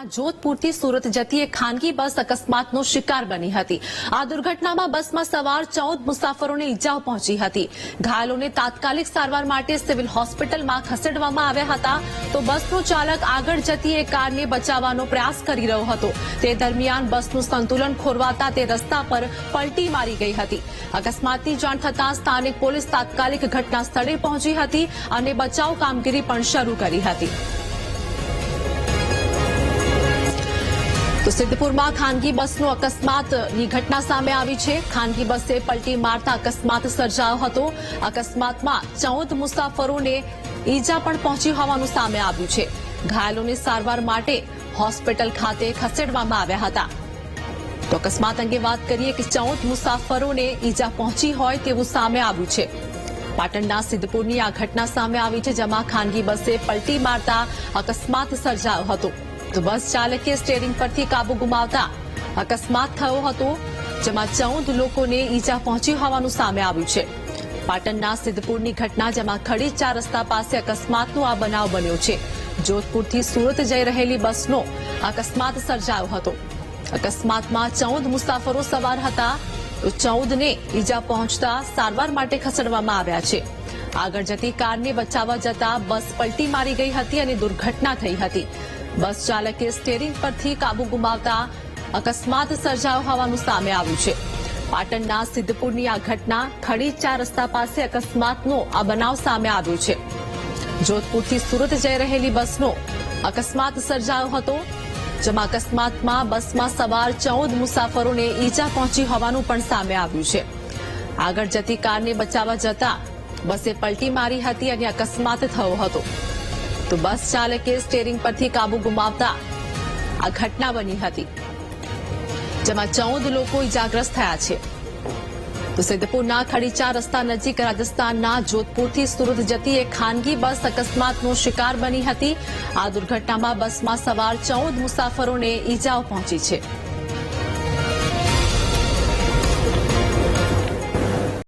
જોધપુરથી સુરત જતી એક ખાનગી બસ અકસ્માતનો શિકાર બની હતી। આ દુર્ઘટનામાં બસમાં સવાર 14 મુસાફરોને ઈજાઓ પહોંચી હતી। ઘાયલોને તાત્કાલિક સારવાર માટે સિવિલ હોસ્પિટલમાં ખસેડવામાં આવ્યા હતા, તો બસનો ચાલક આગળ જતી એક કારને બચાવવાનો પ્રયાસ કરી રહ્યો હતો। તે દરમિયાન બસનું સંતુલન ખોરવાતા તે રસ્તા પર પલટી મારી ગઈ હતી। અકસ્માતની જાણ થતાં સ્થાનિક પોલીસ તાત્કાલિક ઘટના સ્થળે પહોંચી હતી અને બચાવ કામગીરી પણ શરૂ કરી હતી। તો સિદ્ધપુરમાં ખાનગી બસનો અકસ્માતની ઘટના સામે આવી છે। ખાનગી બસે પલટી મારતા અકસ્માત સર્જાયો હતો। અકસ્માતમાં 14 મુસાફરોને ઈજા પણ પહોંચી હોવાનું સામે આવ્યું છે। ઘાયલોને સારવાર માટે હોસ્પિટલ ખાતે ખસેડવામાં આવ્યા હતા। તો અકસ્માત અંગે વાત કરીએ કે 14 મુસાફરોને ઈજા પહોંચી હોય તેવું સામે આવ્યું છે। પાટણના સિદ્ધપુરની આ ઘટના સામે આવી છે, જેમાં ખાનગી બસે પલટી મારતા અકસ્માત સર્જાયો હતો। તો બસ ચાલકે સ્ટીયરિંગ પરથી કાબુ ગુમાવતા અકસ્માત થયો હતો, જેમાં 14 લોકોને ઈજા પહોંચી હોવાનું સામે આવ્યું છે। પાટણના સિદ્ધપુરની ઘટના, જેમાં ખડી 4 રસ્તા પાસે અકસ્માતનો આ બનાવ બન્યો છે। જોધપુરથી સુરત જઈ રહેલી બસનો અકસ્માત સર્જાયો હતો। અકસ્માતમાં 14 મુસાફરો સવાર હતા, તો 14ને ઈજા પહોંચતા સારવાર માટે ખસેડવામાં આવ્યા છે। આગળ જતી કારને બચાવવા જતા બસ પલટી મારી ગઈ હતી અને દુર્ઘટના થઈ હતી। બસ ચાલકે સ્ટીયરિંગ પરથી કાબુ ગુમાવતા અકસ્માત સર્જાયો હોવાનું સામે આવ્યું છે। પાટણના સિદ્ધપુરની આ ઘટના ખડી 4 રસ્તા પાસે અકસ્માતનો આ બનાવ સામે આવ્યો છે। જોધપુરથી સુરત જઈ રહેલી બસનો અકસ્માત સર્જાયો હતો, જેમાં અકસ્માતમાં બસમાં સવાર 14 મુસાફરોને ઈજા પહોંચી હોવાનું પણ સામે આવ્યું છે। આગળ જતી કારને બચાવવા જતા બસે પલટી મારી હતી અને અકસ્માત થયો હતો। તો બસ ચાલકે સ્ટીયરિંગ પરથી કાબુ ગુમાવતા આ ઘટના બની હતી, જેમાં 14 લોકો ઈજાગ્રસ્ત થયા છે। તો સિદ્ધપુરના ખડી 4 રસ્તા નજીક રાજસ્થાનના જોધપુરથી સુરત જતી એક ખાનગી બસ અકસ્માતનો શિકાર બની હતી। આ દુર્ઘટનામાં બસમાં સવાર 14 મુસાફરોને ઈજાઓ પહોંચી છે।